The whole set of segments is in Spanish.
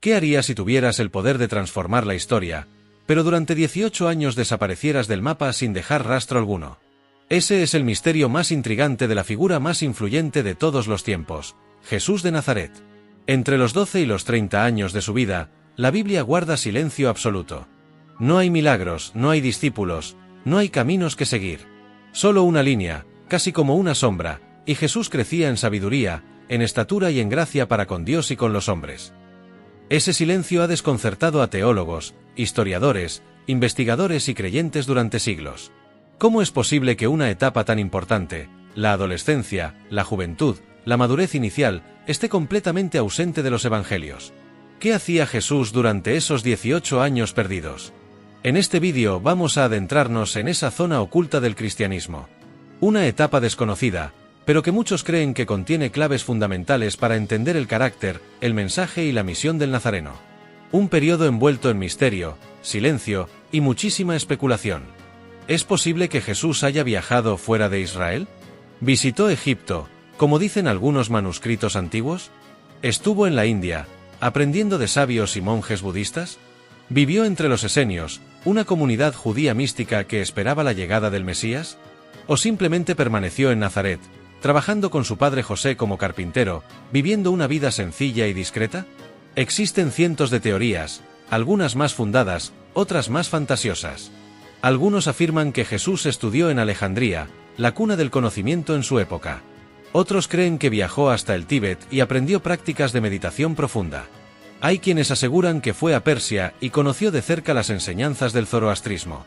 ¿Qué harías si tuvieras el poder de transformar la historia, pero durante 18 años desaparecieras del mapa sin dejar rastro alguno? Ese es el misterio más intrigante de la figura más influyente de todos los tiempos, Jesús de Nazaret. Entre los 12 y los 30 años de su vida, la Biblia guarda silencio absoluto. No hay milagros, no hay discípulos, no hay caminos que seguir. Solo una línea, casi como una sombra, y Jesús crecía en sabiduría, en estatura y en gracia para con Dios y con los hombres. Ese silencio ha desconcertado a teólogos, historiadores, investigadores y creyentes durante siglos. ¿Cómo es posible que una etapa tan importante, la adolescencia, la juventud, la madurez inicial, esté completamente ausente de los evangelios? ¿Qué hacía Jesús durante esos 18 años perdidos? En este vídeo vamos a adentrarnos en esa zona oculta del cristianismo. Una etapa desconocida, pero que muchos creen que contiene claves fundamentales para entender el carácter, el mensaje y la misión del Nazareno. Un periodo envuelto en misterio, silencio y muchísima especulación. ¿Es posible que Jesús haya viajado fuera de Israel? ¿Visitó Egipto, como dicen algunos manuscritos antiguos? ¿Estuvo en la India, aprendiendo de sabios y monjes budistas? ¿Vivió entre los esenios, una comunidad judía mística que esperaba la llegada del Mesías? ¿O simplemente permaneció en Nazaret, trabajando con su padre José como carpintero, viviendo una vida sencilla y discreta? Existen cientos de teorías, algunas más fundadas, otras más fantasiosas. Algunos afirman que Jesús estudió en Alejandría, la cuna del conocimiento en su época. Otros creen que viajó hasta el Tíbet y aprendió prácticas de meditación profunda. Hay quienes aseguran que fue a Persia y conoció de cerca las enseñanzas del zoroastrismo.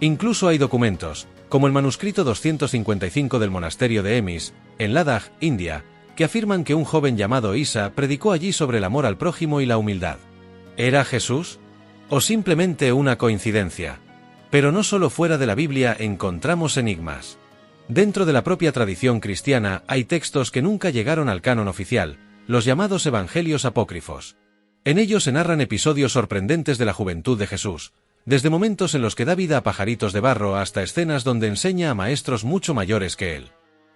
Incluso hay documentos, como el manuscrito 255 del monasterio de Emis, en Ladakh, India, que afirman que un joven llamado Isa predicó allí sobre el amor al prójimo y la humildad. ¿Era Jesús? ¿O simplemente una coincidencia? Pero no solo fuera de la Biblia encontramos enigmas. Dentro de la propia tradición cristiana hay textos que nunca llegaron al canon oficial, los llamados evangelios apócrifos. En ellos se narran episodios sorprendentes de la juventud de Jesús, desde momentos en los que da vida a pajaritos de barro hasta escenas donde enseña a maestros mucho mayores que él.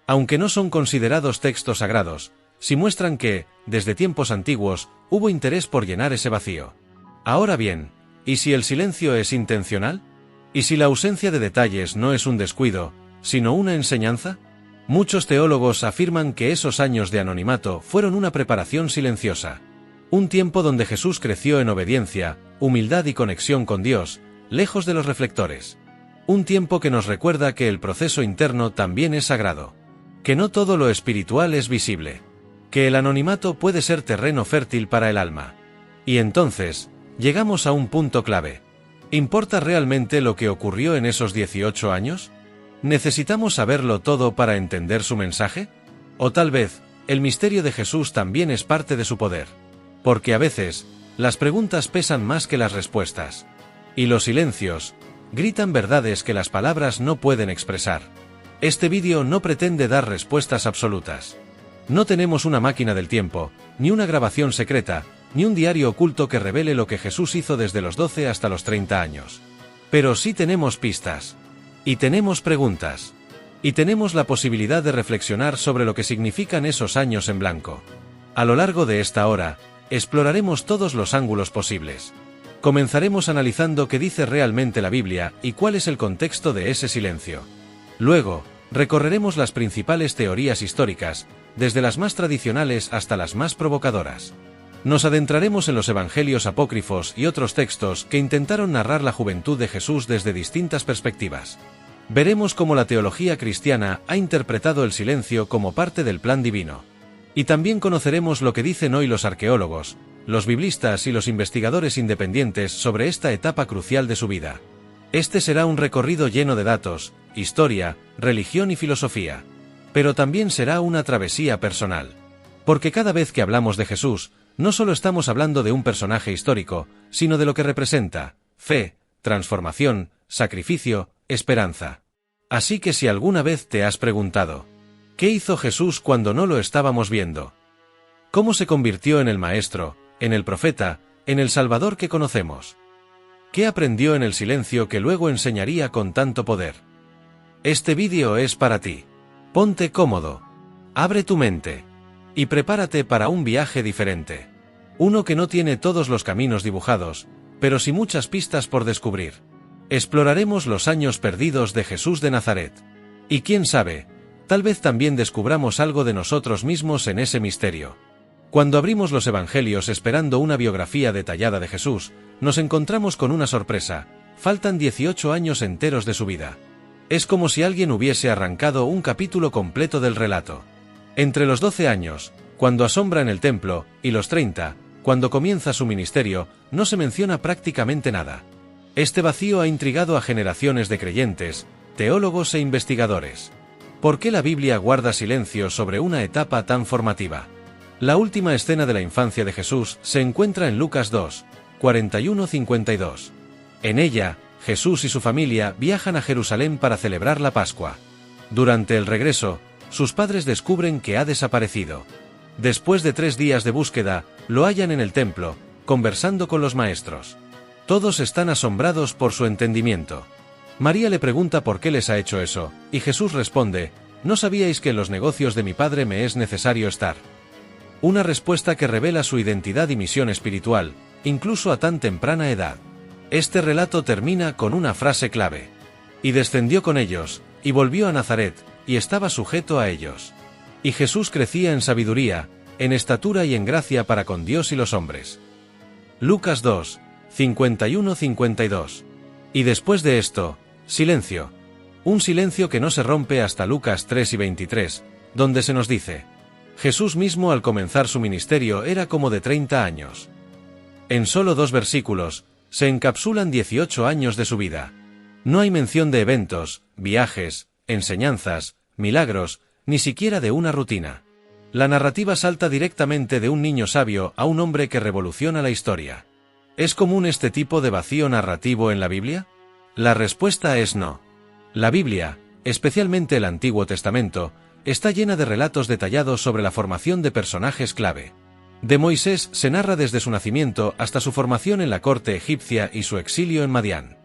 Aunque no son considerados textos sagrados, sí muestran que, desde tiempos antiguos, hubo interés por llenar ese vacío. Ahora bien, ¿y si el silencio es intencional? ¿Y si la ausencia de detalles no es un descuido, sino una enseñanza? Muchos teólogos afirman que esos años de anonimato fueron una preparación silenciosa. Un tiempo donde Jesús creció en obediencia, humildad y conexión con Dios, lejos de los reflectores. Un tiempo que nos recuerda que el proceso interno también es sagrado. Que no todo lo espiritual es visible. Que el anonimato puede ser terreno fértil para el alma. Y entonces, llegamos a un punto clave. ¿Importa realmente lo que ocurrió en esos 18 años? ¿Necesitamos saberlo todo para entender su mensaje? O tal vez, el misterio de Jesús también es parte de su poder. Porque a veces, las preguntas pesan más que las respuestas. Y los silencios gritan verdades que las palabras no pueden expresar. Este vídeo no pretende dar respuestas absolutas. No tenemos una máquina del tiempo, ni una grabación secreta, ni un diario oculto que revele lo que Jesús hizo desde los 12 hasta los 30 años. Pero sí tenemos pistas. Y tenemos preguntas. Y tenemos la posibilidad de reflexionar sobre lo que significan esos años en blanco. A lo largo de esta hora, exploraremos todos los ángulos posibles. Comenzaremos analizando qué dice realmente la Biblia y cuál es el contexto de ese silencio. Luego, recorreremos las principales teorías históricas, desde las más tradicionales hasta las más provocadoras. Nos adentraremos en los evangelios apócrifos y otros textos que intentaron narrar la juventud de Jesús desde distintas perspectivas. Veremos cómo la teología cristiana ha interpretado el silencio como parte del plan divino. Y también conoceremos lo que dicen hoy los arqueólogos, los biblistas y los investigadores independientes sobre esta etapa crucial de su vida. Este será un recorrido lleno de datos, historia, religión y filosofía. Pero también será una travesía personal. Porque cada vez que hablamos de Jesús, no solo estamos hablando de un personaje histórico, sino de lo que representa: fe, transformación, sacrificio, esperanza. Así que si alguna vez te has preguntado, ¿qué hizo Jesús cuando no lo estábamos viendo? ¿Cómo se convirtió en el Maestro, en el Profeta, en el Salvador que conocemos? ¿Qué aprendió en el silencio que luego enseñaría con tanto poder? Este vídeo es para ti. Ponte cómodo, abre tu mente y prepárate para un viaje diferente. Uno que no tiene todos los caminos dibujados, pero sí muchas pistas por descubrir. Exploraremos los años perdidos de Jesús de Nazaret. Y quién sabe, tal vez también descubramos algo de nosotros mismos en ese misterio. Cuando abrimos los evangelios esperando una biografía detallada de Jesús, nos encontramos con una sorpresa: faltan 18 años enteros de su vida. Es como si alguien hubiese arrancado un capítulo completo del relato. Entre los 12 años, cuando asombra en el templo, y los 30, cuando comienza su ministerio, no se menciona prácticamente nada. Este vacío ha intrigado a generaciones de creyentes, teólogos e investigadores. ¿Por qué la Biblia guarda silencio sobre una etapa tan formativa? La última escena de la infancia de Jesús se encuentra en Lucas 2, 41-52. En ella, Jesús y su familia viajan a Jerusalén para celebrar la Pascua. Durante el regreso, sus padres descubren que ha desaparecido. Después de 3 días de búsqueda, lo hallan en el templo, conversando con los maestros. Todos están asombrados por su entendimiento. María le pregunta por qué les ha hecho eso, y Jesús responde: ¿no sabíais que en los negocios de mi Padre me es necesario estar? Una respuesta que revela su identidad y misión espiritual, incluso a tan temprana edad. Este relato termina con una frase clave: y descendió con ellos, y volvió a Nazaret, y estaba sujeto a ellos. Y Jesús crecía en sabiduría, en estatura y en gracia para con Dios y los hombres. Lucas 2, 51-52. Y después de esto, silencio. Un silencio que no se rompe hasta Lucas 3 y 23, donde se nos dice: Jesús mismo al comenzar su ministerio era como de 30 años. En solo 2 versículos, se encapsulan 18 años de su vida. No hay mención de eventos, viajes, enseñanzas, milagros, ni siquiera de una rutina. La narrativa salta directamente de un niño sabio a un hombre que revoluciona la historia. ¿Es común este tipo de vacío narrativo en la Biblia? La respuesta es no. La Biblia, especialmente el Antiguo Testamento, está llena de relatos detallados sobre la formación de personajes clave. De Moisés se narra desde su nacimiento hasta su formación en la corte egipcia y su exilio en Madián.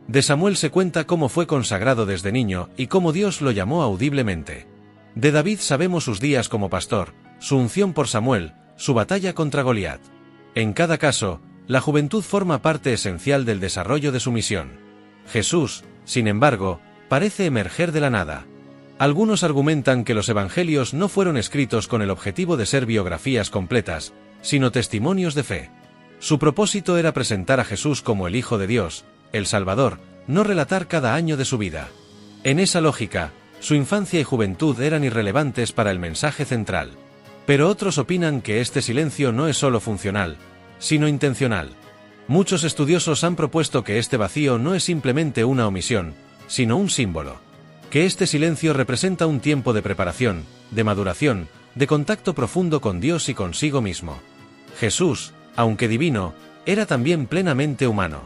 De Samuel se cuenta cómo fue consagrado desde niño y cómo Dios lo llamó audiblemente. De David sabemos sus días como pastor, su unción por Samuel, su batalla contra Goliat. En cada caso, la juventud forma parte esencial del desarrollo de su misión. Jesús, sin embargo, parece emerger de la nada. Algunos argumentan que los evangelios no fueron escritos con el objetivo de ser biografías completas, sino testimonios de fe. Su propósito era presentar a Jesús como el Hijo de Dios, el Salvador, no relatar cada año de su vida. En esa lógica, su infancia y juventud eran irrelevantes para el mensaje central. Pero otros opinan que este silencio no es solo funcional, sino intencional. Muchos estudiosos han propuesto que este vacío no es simplemente una omisión, sino un símbolo. Que este silencio representa un tiempo de preparación, de maduración, de contacto profundo con Dios y consigo mismo. Jesús, aunque divino, era también plenamente humano.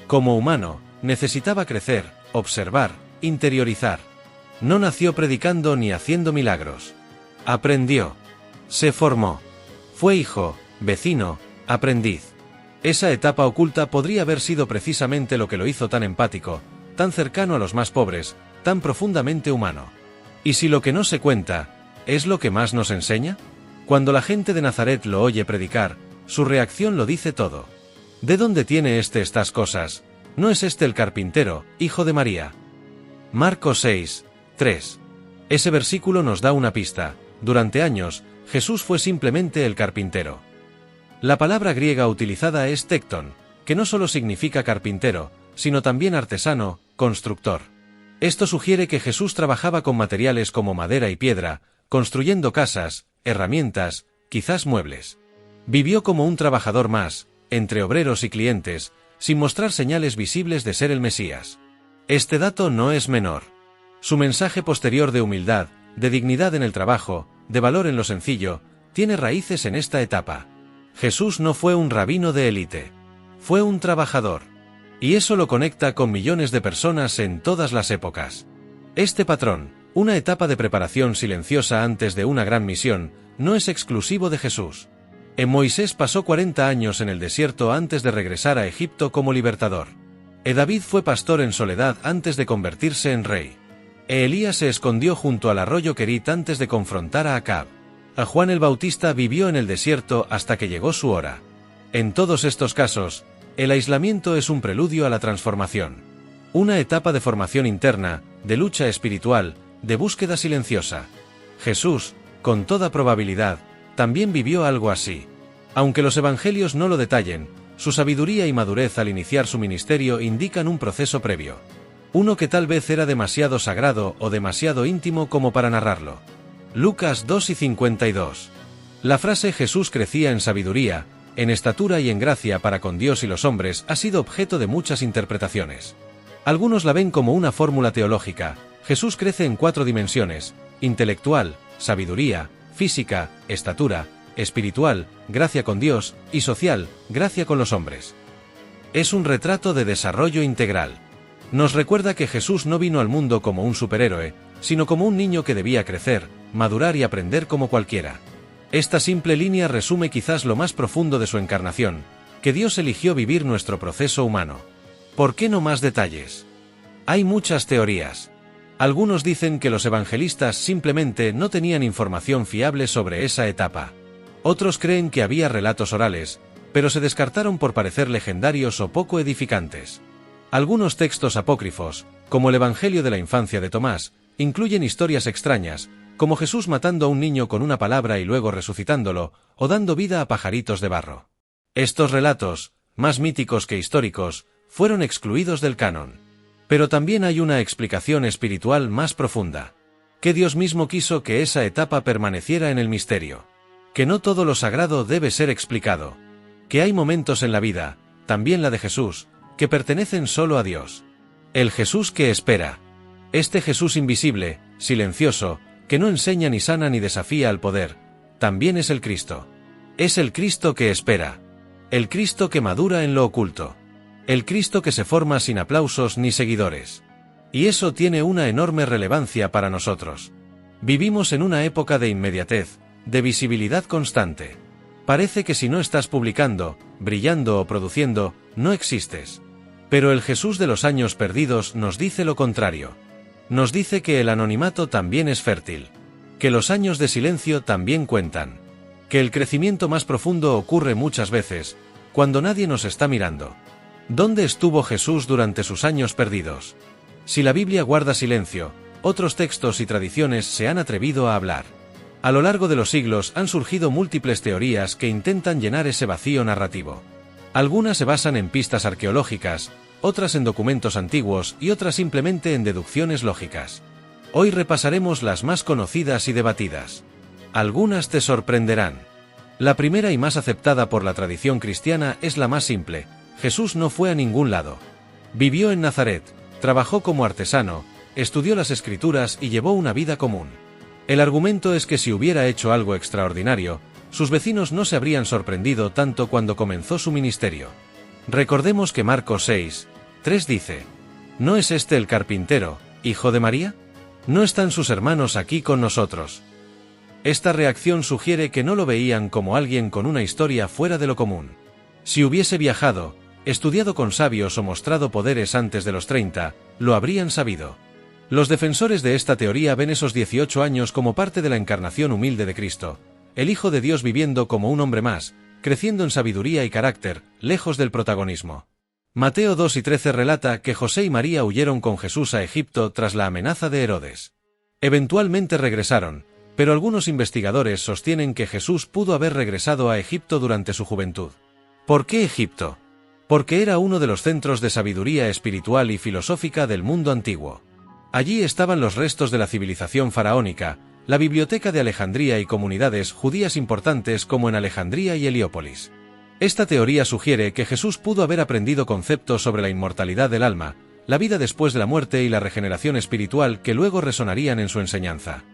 Como humano, necesitaba crecer, observar, interiorizar. No nació predicando ni haciendo milagros. Aprendió. Se formó. Fue hijo, vecino, aprendiz. Esa etapa oculta podría haber sido precisamente lo que lo hizo tan empático, tan cercano a los más pobres, tan profundamente humano. ¿Y si lo que no se cuenta es lo que más nos enseña? Cuando la gente de Nazaret lo oye predicar, su reacción lo dice todo. ¿De dónde tiene estas cosas? ¿No es este el carpintero, hijo de María? Marcos 6, 3. Ese versículo nos da una pista. Durante años, Jesús fue simplemente el carpintero. La palabra griega utilizada es tecton, que no solo significa carpintero, sino también artesano, constructor. Esto sugiere que Jesús trabajaba con materiales como madera y piedra, construyendo casas, herramientas, quizás muebles. Vivió como un trabajador más, entre obreros y clientes, sin mostrar señales visibles de ser el Mesías. Este dato no es menor. Su mensaje posterior de humildad, de dignidad en el trabajo, de valor en lo sencillo, tiene raíces en esta etapa. Jesús no fue un rabino de élite. Fue un trabajador. Y eso lo conecta con millones de personas en todas las épocas. Este patrón, una etapa de preparación silenciosa antes de una gran misión, no es exclusivo de Jesús. Moisés pasó 40 años en el desierto antes de regresar a Egipto como libertador. David fue pastor en soledad antes de convertirse en rey. Elías se escondió junto al arroyo Querit antes de confrontar a Acab. Juan el Bautista vivió en el desierto hasta que llegó su hora. En todos estos casos, el aislamiento es un preludio a la transformación. Una etapa de formación interna, de lucha espiritual, de búsqueda silenciosa. Jesús, con toda probabilidad, también vivió algo así. Aunque los evangelios no lo detallen, su sabiduría y madurez al iniciar su ministerio indican un proceso previo. Uno que tal vez era demasiado sagrado o demasiado íntimo como para narrarlo. Lucas 2:52. La frase Jesús crecía en sabiduría, en estatura y en gracia para con Dios y los hombres ha sido objeto de muchas interpretaciones. Algunos la ven como una fórmula teológica. Jesús crece en 4 dimensiones: intelectual, sabiduría, física, estatura, espiritual, gracia con Dios, y social, gracia con los hombres. Es un retrato de desarrollo integral. Nos recuerda que Jesús no vino al mundo como un superhéroe, sino como un niño que debía crecer, madurar y aprender como cualquiera. Esta simple línea resume quizás lo más profundo de su encarnación, que Dios eligió vivir nuestro proceso humano. ¿Por qué no más detalles? Hay muchas teorías. Algunos dicen que los evangelistas simplemente no tenían información fiable sobre esa etapa. Otros creen que había relatos orales, pero se descartaron por parecer legendarios o poco edificantes. Algunos textos apócrifos, como el Evangelio de la infancia de Tomás, incluyen historias extrañas, como Jesús matando a un niño con una palabra y luego resucitándolo, o dando vida a pajaritos de barro. Estos relatos, más míticos que históricos, fueron excluidos del canon. Pero también hay una explicación espiritual más profunda. Que Dios mismo quiso que esa etapa permaneciera en el misterio. Que no todo lo sagrado debe ser explicado. Que hay momentos en la vida, también la de Jesús, que pertenecen solo a Dios. El Jesús que espera. Este Jesús invisible, silencioso, que no enseña ni sana ni desafía al poder, también es el Cristo. Es el Cristo que espera. El Cristo que madura en lo oculto. El Cristo que se forma sin aplausos ni seguidores. Y eso tiene una enorme relevancia para nosotros. Vivimos en una época de inmediatez, de visibilidad constante. Parece que si no estás publicando, brillando o produciendo, no existes. Pero el Jesús de los años perdidos nos dice lo contrario. Nos dice que el anonimato también es fértil. Que los años de silencio también cuentan. Que el crecimiento más profundo ocurre muchas veces, cuando nadie nos está mirando. ¿Dónde estuvo Jesús durante sus años perdidos? Si la Biblia guarda silencio, otros textos y tradiciones se han atrevido a hablar. A lo largo de los siglos han surgido múltiples teorías que intentan llenar ese vacío narrativo. Algunas se basan en pistas arqueológicas, otras en documentos antiguos y otras simplemente en deducciones lógicas. Hoy repasaremos las más conocidas y debatidas. Algunas te sorprenderán. La primera y más aceptada por la tradición cristiana es la más simple: Jesús no fue a ningún lado. Vivió en Nazaret, trabajó como artesano, estudió las Escrituras y llevó una vida común. El argumento es que si hubiera hecho algo extraordinario, sus vecinos no se habrían sorprendido tanto cuando comenzó su ministerio. Recordemos que Marcos 6:3 dice: ¿No es este el carpintero, hijo de María? ¿No están sus hermanos aquí con nosotros? Esta reacción sugiere que no lo veían como alguien con una historia fuera de lo común. Si hubiese viajado, estudiado con sabios o mostrado poderes antes de los 30, lo habrían sabido. Los defensores de esta teoría ven esos 18 años como parte de la encarnación humilde de Cristo, el Hijo de Dios viviendo como un hombre más, creciendo en sabiduría y carácter, lejos del protagonismo. Mateo 2:13 relata que José y María huyeron con Jesús a Egipto tras la amenaza de Herodes. Eventualmente regresaron, pero algunos investigadores sostienen que Jesús pudo haber regresado a Egipto durante su juventud. ¿Por qué Egipto? Porque era uno de los centros de sabiduría espiritual y filosófica del mundo antiguo. Allí estaban los restos de la civilización faraónica, la biblioteca de Alejandría y comunidades judías importantes como en Alejandría y Heliópolis. Esta teoría sugiere que Jesús pudo haber aprendido conceptos sobre la inmortalidad del alma, la vida después de la muerte y la regeneración espiritual que luego resonarían en su enseñanza.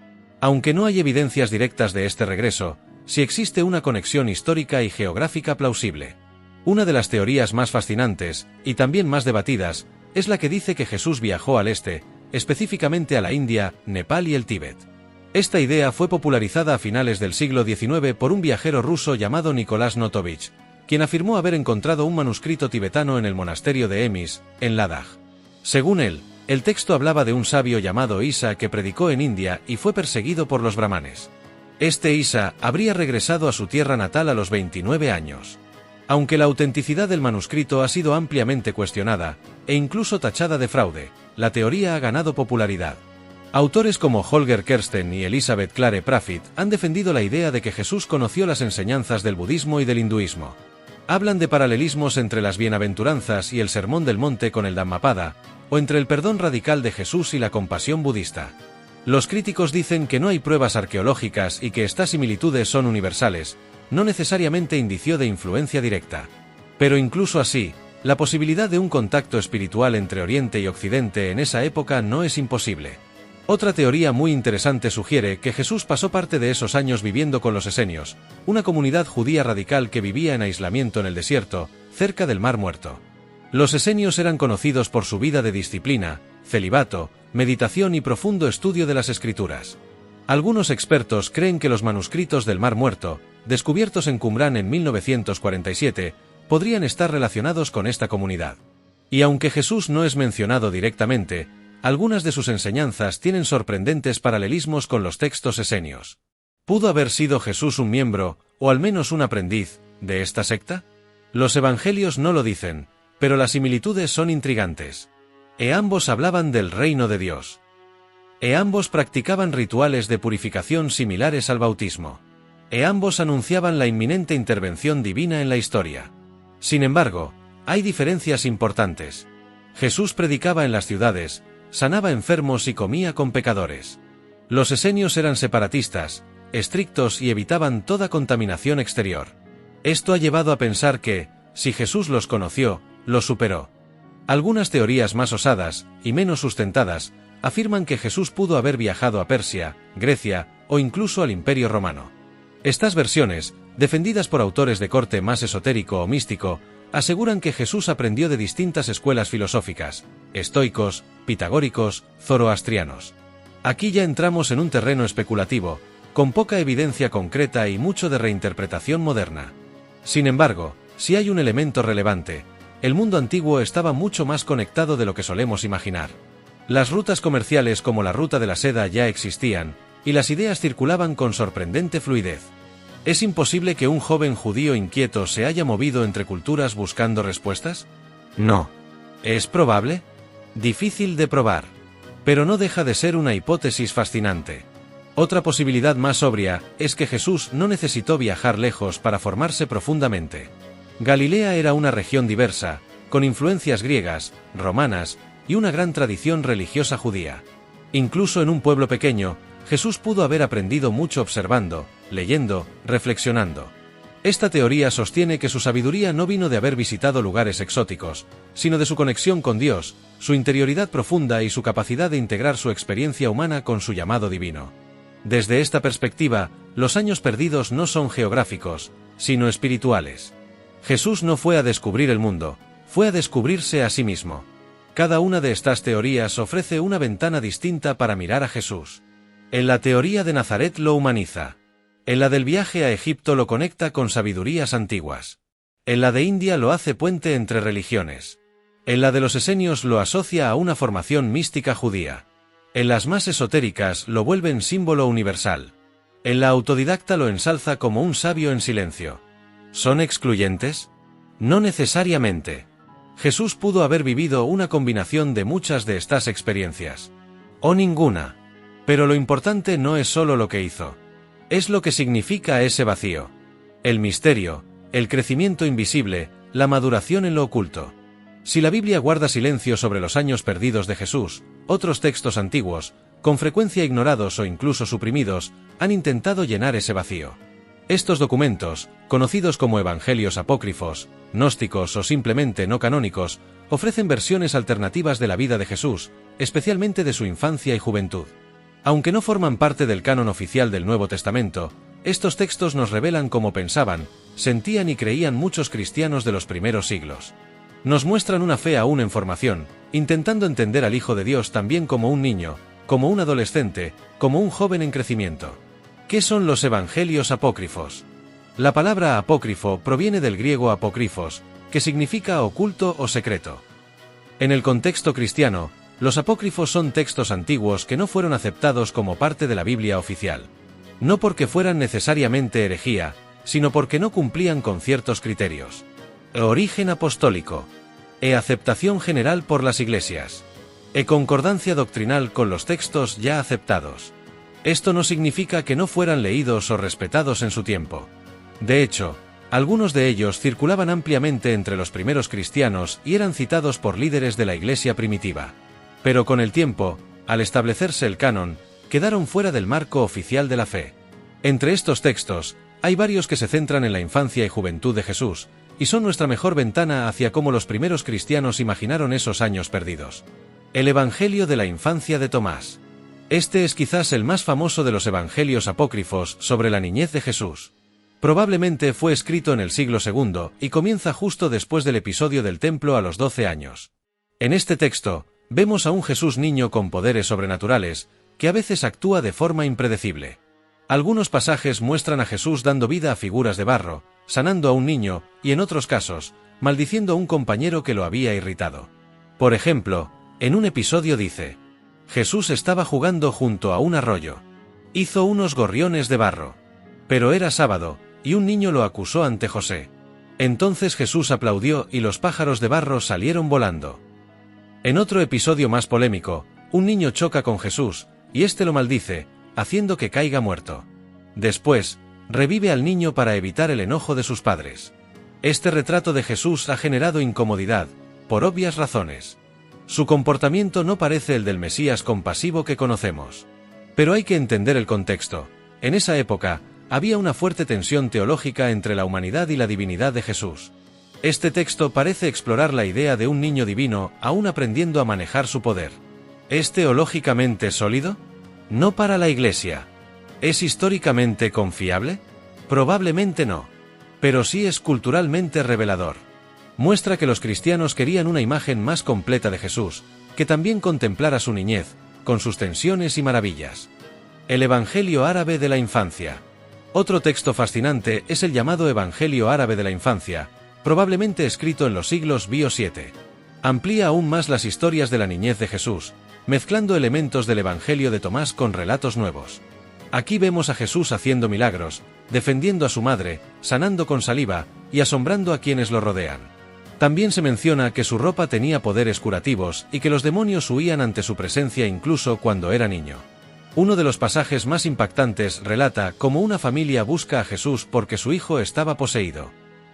Aunque no hay evidencias directas de este regreso, sí existe una conexión histórica y geográfica plausible. Una de las teorías más fascinantes, y también más debatidas, es la que dice que Jesús viajó al este, específicamente a la India, Nepal y el Tíbet. Esta idea fue popularizada a finales del siglo XIX por un viajero ruso llamado Nicolás Notovich, quien afirmó haber encontrado un manuscrito tibetano en el monasterio de Emis, en Ladakh. Según él, el texto hablaba de un sabio llamado Isa que predicó en India y fue perseguido por los brahmanes. Este Isa habría regresado a su tierra natal a los 29 años. Aunque la autenticidad del manuscrito ha sido ampliamente cuestionada, e incluso tachada de fraude, la teoría ha ganado popularidad. Autores como Holger Kersten y Elizabeth Clare Pratchett han defendido la idea de que Jesús conoció las enseñanzas del budismo y del hinduismo. Hablan de paralelismos entre las bienaventuranzas y el Sermón del Monte con el Dhammapada, o entre el perdón radical de Jesús y la compasión budista. Los críticos dicen que no hay pruebas arqueológicas y que estas similitudes son universales, no necesariamente indicio de influencia directa. Pero incluso así, la posibilidad de un contacto espiritual entre Oriente y Occidente en esa época no es imposible. Otra teoría muy interesante sugiere que Jesús pasó parte de esos años viviendo con los esenios, una comunidad judía radical que vivía en aislamiento en el desierto, cerca del Mar Muerto. Los esenios eran conocidos por su vida de disciplina, celibato, meditación y profundo estudio de las Escrituras. Algunos expertos creen que los manuscritos del Mar Muerto, descubiertos en Qumrán en 1947, podrían estar relacionados con esta comunidad. Y aunque Jesús no es mencionado directamente, algunas de sus enseñanzas tienen sorprendentes paralelismos con los textos esenios. ¿Pudo haber sido Jesús un miembro, o al menos un aprendiz, de esta secta? Los evangelios no lo dicen, pero las similitudes son intrigantes. Ambos hablaban del reino de Dios. Ambos practicaban rituales de purificación similares al bautismo. Ambos anunciaban la inminente intervención divina en la historia. Sin embargo, hay diferencias importantes. Jesús predicaba en las ciudades, sanaba enfermos y comía con pecadores. Los esenios eran separatistas, estrictos y evitaban toda contaminación exterior. Esto ha llevado a pensar que, si Jesús los conoció, los superó. Algunas teorías más osadas, y menos sustentadas, afirman que Jesús pudo haber viajado a Persia, Grecia, o incluso al Imperio Romano. Estas versiones, defendidas por autores de corte más esotérico o místico, aseguran que Jesús aprendió de distintas escuelas filosóficas, estoicos, pitagóricos, zoroastrianos. Aquí ya entramos en un terreno especulativo, con poca evidencia concreta y mucho de reinterpretación moderna. Sin embargo, si hay un elemento relevante, el mundo antiguo estaba mucho más conectado de lo que solemos imaginar. Las rutas comerciales como la ruta de la seda ya existían, y las ideas circulaban con sorprendente fluidez. ¿Es imposible que un joven judío inquieto se haya movido entre culturas buscando respuestas? No. ¿Es probable? Difícil de probar. Pero no deja de ser una hipótesis fascinante. Otra posibilidad más obvia es que Jesús no necesitó viajar lejos para formarse profundamente. Galilea era una región diversa, con influencias griegas, romanas, y una gran tradición religiosa judía. Incluso en un pueblo pequeño, Jesús pudo haber aprendido mucho observando, leyendo, reflexionando. Esta teoría sostiene que su sabiduría no vino de haber visitado lugares exóticos, sino de su conexión con Dios, su interioridad profunda y su capacidad de integrar su experiencia humana con su llamado divino. Desde esta perspectiva, los años perdidos no son geográficos, sino espirituales. Jesús no fue a descubrir el mundo, fue a descubrirse a sí mismo. Cada una de estas teorías ofrece una ventana distinta para mirar a Jesús. En la teoría de Nazaret lo humaniza. En la del viaje a Egipto lo conecta con sabidurías antiguas. En la de India lo hace puente entre religiones. En la de los esenios lo asocia a una formación mística judía. En las más esotéricas lo vuelven símbolo universal. En la autodidacta lo ensalza como un sabio en silencio. ¿Son excluyentes? No necesariamente. Jesús pudo haber vivido una combinación de muchas de estas experiencias. O ninguna. Pero lo importante no es solo lo que hizo. Es lo que significa ese vacío. El misterio, el crecimiento invisible, la maduración en lo oculto. Si la Biblia guarda silencio sobre los años perdidos de Jesús, otros textos antiguos, con frecuencia ignorados o incluso suprimidos, han intentado llenar ese vacío. Estos documentos, conocidos como evangelios apócrifos, gnósticos o simplemente no canónicos, ofrecen versiones alternativas de la vida de Jesús, especialmente de su infancia y juventud. Aunque no forman parte del canon oficial del Nuevo Testamento, estos textos nos revelan cómo pensaban, sentían y creían muchos cristianos de los primeros siglos. Nos muestran una fe aún en formación, intentando entender al Hijo de Dios también como un niño, como un adolescente, como un joven en crecimiento. ¿Qué son los evangelios apócrifos? La palabra apócrifo proviene del griego apócrifos, que significa oculto o secreto. En el contexto cristiano, los apócrifos son textos antiguos que no fueron aceptados como parte de la Biblia oficial. No porque fueran necesariamente herejía, sino porque no cumplían con ciertos criterios. Origen apostólico. Aceptación general por las iglesias. Concordancia doctrinal con los textos ya aceptados. Esto no significa que no fueran leídos o respetados en su tiempo. De hecho, algunos de ellos circulaban ampliamente entre los primeros cristianos y eran citados por líderes de la iglesia primitiva. Pero con el tiempo, al establecerse el canon, quedaron fuera del marco oficial de la fe. Entre estos textos, hay varios que se centran en la infancia y juventud de Jesús, y son nuestra mejor ventana hacia cómo los primeros cristianos imaginaron esos años perdidos. El Evangelio de la infancia de Tomás. Este es quizás el más famoso de los evangelios apócrifos sobre la niñez de Jesús. Probablemente fue escrito en el siglo II y comienza justo después del episodio del templo a los 12 años. En este texto, vemos a un Jesús niño con poderes sobrenaturales, que a veces actúa de forma impredecible. Algunos pasajes muestran a Jesús dando vida a figuras de barro, sanando a un niño, y en otros casos, maldiciendo a un compañero que lo había irritado. Por ejemplo, en un episodio dice: Jesús estaba jugando junto a un arroyo. Hizo unos gorriones de barro. Pero era sábado, y un niño lo acusó ante José. Entonces Jesús aplaudió y los pájaros de barro salieron volando. En otro episodio más polémico, un niño choca con Jesús, y éste lo maldice, haciendo que caiga muerto. Después, revive al niño para evitar el enojo de sus padres. Este retrato de Jesús ha generado incomodidad, por obvias razones. Su comportamiento no parece el del Mesías compasivo que conocemos. Pero hay que entender el contexto. En esa época, había una fuerte tensión teológica entre la humanidad y la divinidad de Jesús. Este texto parece explorar la idea de un niño divino aún aprendiendo a manejar su poder. ¿Es teológicamente sólido? No para la Iglesia. ¿Es históricamente confiable? Probablemente no. Pero sí es culturalmente revelador. Muestra que los cristianos querían una imagen más completa de Jesús, que también contemplara su niñez, con sus tensiones y maravillas. El Evangelio árabe de la infancia. Otro texto fascinante es el llamado Evangelio árabe de la infancia, probablemente escrito en los siglos VI-VII. Amplía aún más las historias de la niñez de Jesús, mezclando elementos del Evangelio de Tomás con relatos nuevos. Aquí vemos a Jesús haciendo milagros, defendiendo a su madre, sanando con saliva, y asombrando a quienes lo rodean. También se menciona que su ropa tenía poderes curativos y que los demonios huían ante su presencia incluso cuando era niño. Uno de los pasajes más impactantes relata cómo una familia busca a Jesús porque su hijo estaba poseído.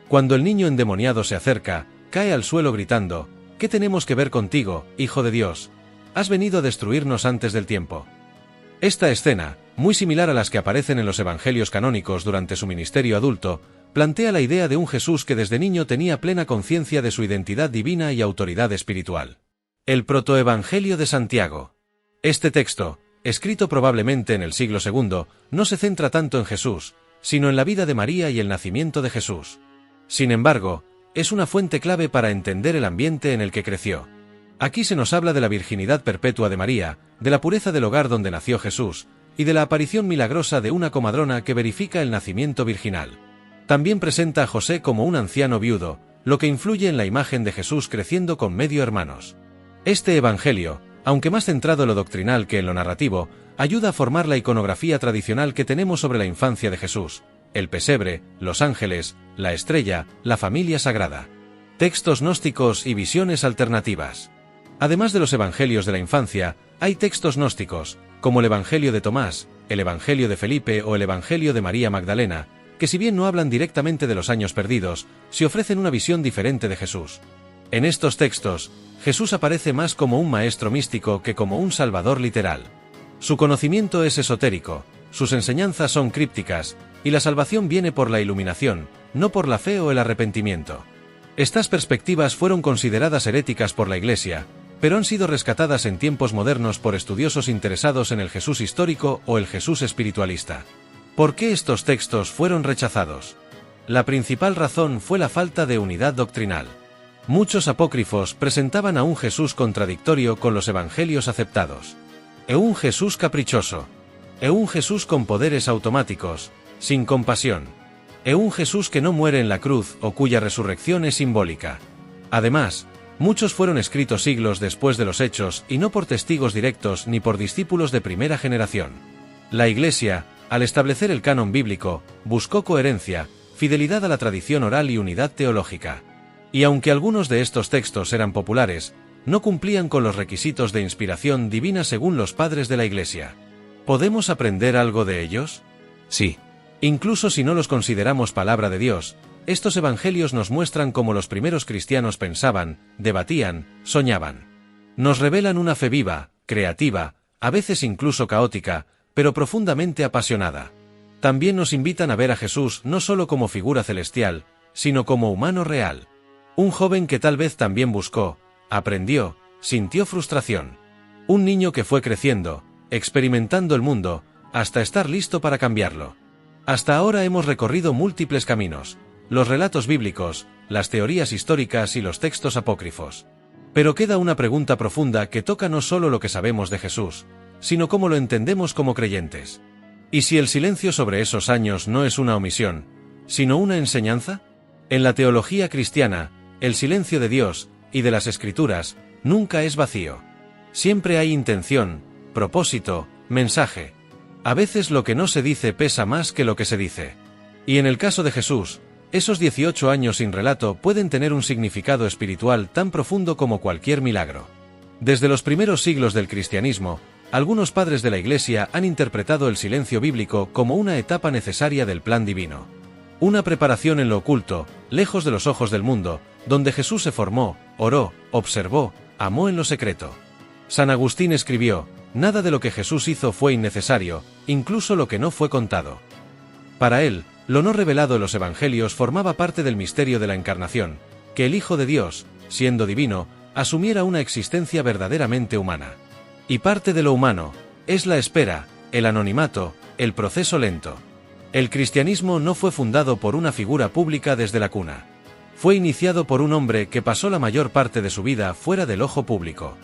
Cuando el niño endemoniado se acerca, cae al suelo gritando: ¿Qué tenemos que ver contigo, Hijo de Dios? Has venido a destruirnos antes del tiempo. Esta escena, muy similar a las que aparecen en los evangelios canónicos durante su ministerio adulto, plantea la idea de un Jesús que desde niño tenía plena conciencia de su identidad divina y autoridad espiritual. El protoevangelio de Santiago. Este texto, escrito probablemente en el siglo II, no se centra tanto en Jesús, sino en la vida de María y el nacimiento de Jesús. Sin embargo, es una fuente clave para entender el ambiente en el que creció. Aquí se nos habla de la virginidad perpetua de María, de la pureza del hogar donde nació Jesús, y de la aparición milagrosa de una comadrona que verifica el nacimiento virginal. También presenta a José como un anciano viudo, lo que influye en la imagen de Jesús creciendo con medio hermanos. Este evangelio, aunque más centrado en lo doctrinal que en lo narrativo, ayuda a formar la iconografía tradicional que tenemos sobre la infancia de Jesús: el pesebre, los ángeles, la estrella, la familia sagrada. Textos gnósticos y visiones alternativas. Además de los evangelios de la infancia, hay textos gnósticos, como el Evangelio de Tomás, el Evangelio de Felipe o el Evangelio de María Magdalena, que si bien no hablan directamente de los años perdidos, sí ofrecen una visión diferente de Jesús. En estos textos, Jesús aparece más como un maestro místico que como un salvador literal. Su conocimiento es esotérico, sus enseñanzas son crípticas, y la salvación viene por la iluminación, no por la fe o el arrepentimiento. Estas perspectivas fueron consideradas heréticas por la Iglesia, pero han sido rescatadas en tiempos modernos por estudiosos interesados en el Jesús histórico o el Jesús espiritualista. ¿Por qué estos textos fueron rechazados? La principal razón fue la falta de unidad doctrinal. Muchos apócrifos presentaban a un Jesús contradictorio con los evangelios aceptados. Un Jesús caprichoso. Un Jesús con poderes automáticos, sin compasión. Un Jesús que no muere en la cruz o cuya resurrección es simbólica. Además, muchos fueron escritos siglos después de los hechos y no por testigos directos ni por discípulos de primera generación. La Iglesia, al establecer el canon bíblico, buscó coherencia, fidelidad a la tradición oral y unidad teológica. Y aunque algunos de estos textos eran populares, no cumplían con los requisitos de inspiración divina según los padres de la Iglesia. ¿Podemos aprender algo de ellos? Sí. Incluso si no los consideramos palabra de Dios, estos evangelios nos muestran cómo los primeros cristianos pensaban, debatían, soñaban. Nos revelan una fe viva, creativa, a veces incluso caótica, pero profundamente apasionada. También nos invitan a ver a Jesús no solo como figura celestial, sino como humano real. Un joven que tal vez también buscó, aprendió, sintió frustración. Un niño que fue creciendo, experimentando el mundo, hasta estar listo para cambiarlo. Hasta ahora hemos recorrido múltiples caminos, los relatos bíblicos, las teorías históricas y los textos apócrifos. Pero queda una pregunta profunda que toca no solo lo que sabemos de Jesús, sino cómo lo entendemos como creyentes. ¿Y si el silencio sobre esos años no es una omisión, sino una enseñanza? En la teología cristiana, el silencio de Dios y de las Escrituras nunca es vacío. Siempre hay intención, propósito, mensaje. A veces lo que no se dice pesa más que lo que se dice. Y en el caso de Jesús, esos 18 años sin relato pueden tener un significado espiritual tan profundo como cualquier milagro. Desde los primeros siglos del cristianismo, algunos padres de la Iglesia han interpretado el silencio bíblico como una etapa necesaria del plan divino. Una preparación en lo oculto, lejos de los ojos del mundo, donde Jesús se formó, oró, observó, amó en lo secreto. San Agustín escribió: nada de lo que Jesús hizo fue innecesario, incluso lo que no fue contado. Para él, lo no revelado en los evangelios formaba parte del misterio de la encarnación, que el Hijo de Dios, siendo divino, asumiera una existencia verdaderamente humana. Y parte de lo humano es la espera, el anonimato, el proceso lento. El cristianismo no fue fundado por una figura pública desde la cuna. Fue iniciado por un hombre que pasó la mayor parte de su vida fuera del ojo público.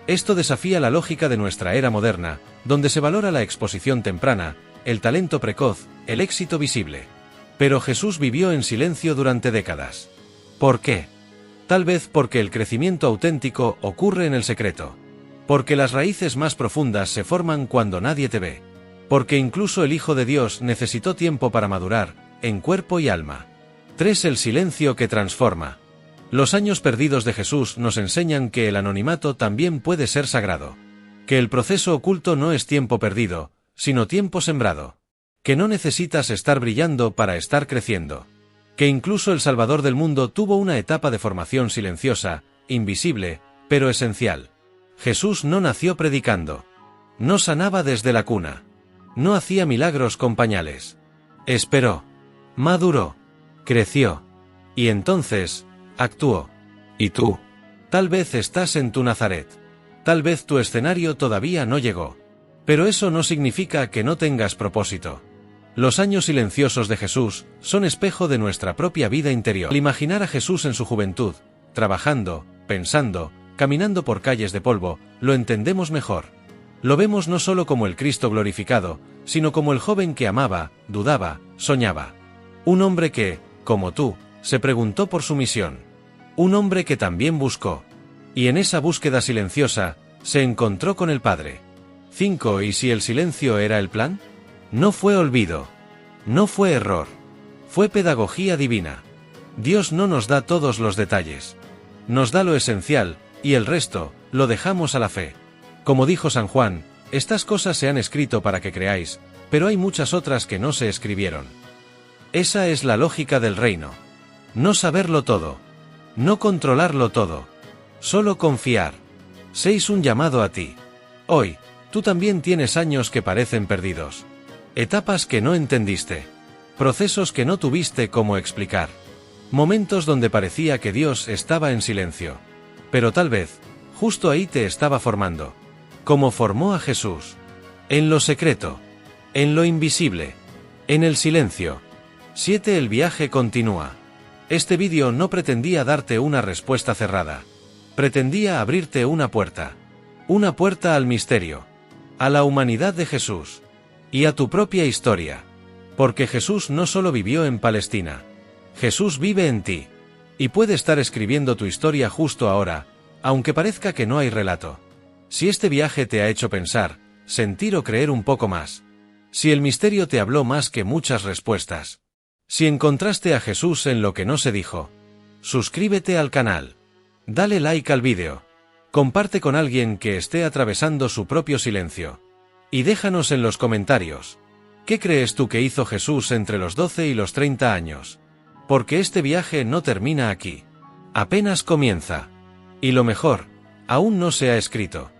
Esto desafía la lógica de nuestra era moderna, donde se valora la exposición temprana, el talento precoz, el éxito visible. Pero Jesús vivió en silencio durante décadas. ¿Por qué? Tal vez porque el crecimiento auténtico ocurre en el secreto. Porque las raíces más profundas se forman cuando nadie te ve. Porque incluso el Hijo de Dios necesitó tiempo para madurar, en cuerpo y alma. 3. El silencio que transforma. Los años perdidos de Jesús nos enseñan que el anonimato también puede ser sagrado. Que el proceso oculto no es tiempo perdido, sino tiempo sembrado. Que no necesitas estar brillando para estar creciendo. Que incluso el Salvador del mundo tuvo una etapa de formación silenciosa, invisible, pero esencial. Jesús no nació predicando. No sanaba desde la cuna. No hacía milagros con pañales. Esperó. Maduró. Creció. Y entonces, actuó. ¿Y tú? Tal vez estás en tu Nazaret. Tal vez tu escenario todavía no llegó. Pero eso no significa que no tengas propósito. Los años silenciosos de Jesús son espejo de nuestra propia vida interior. Al imaginar a Jesús en su juventud, trabajando, pensando, caminando por calles de polvo, lo entendemos mejor. Lo vemos no solo como el Cristo glorificado, sino como el joven que amaba, dudaba, soñaba. Un hombre que, como tú, se preguntó por su misión. Un hombre que también buscó. Y en esa búsqueda silenciosa, se encontró con el Padre. 5. ¿Y si el silencio era el plan? No fue olvido. No fue error. Fue pedagogía divina. Dios no nos da todos los detalles. Nos da lo esencial, y el resto, lo dejamos a la fe. Como dijo San Juan, estas cosas se han escrito para que creáis, pero hay muchas otras que no se escribieron. Esa es la lógica del reino. No saberlo todo. No controlarlo todo. Solo confiar. 6. Un llamado a ti. Hoy, tú también tienes años que parecen perdidos. Etapas que no entendiste. Procesos que no tuviste cómo explicar. Momentos donde parecía que Dios estaba en silencio. Pero tal vez, justo ahí te estaba formando. Como formó a Jesús. En lo secreto. En lo invisible. En el silencio. 7. El viaje continúa. Este vídeo no pretendía darte una respuesta cerrada. Pretendía abrirte una puerta. Una puerta al misterio. A la humanidad de Jesús. Y a tu propia historia. Porque Jesús no solo vivió en Palestina. Jesús vive en ti. Y puede estar escribiendo tu historia justo ahora, aunque parezca que no hay relato. Si este viaje te ha hecho pensar, sentir o creer un poco más. Si el misterio te habló más que muchas respuestas. Si encontraste a Jesús en lo que no se dijo. Suscríbete al canal. Dale like al vídeo. Comparte con alguien que esté atravesando su propio silencio. Y déjanos en los comentarios. ¿Qué crees tú que hizo Jesús entre los 12 y los 30 años? Porque este viaje no termina aquí. Apenas comienza. Y lo mejor, aún no se ha escrito.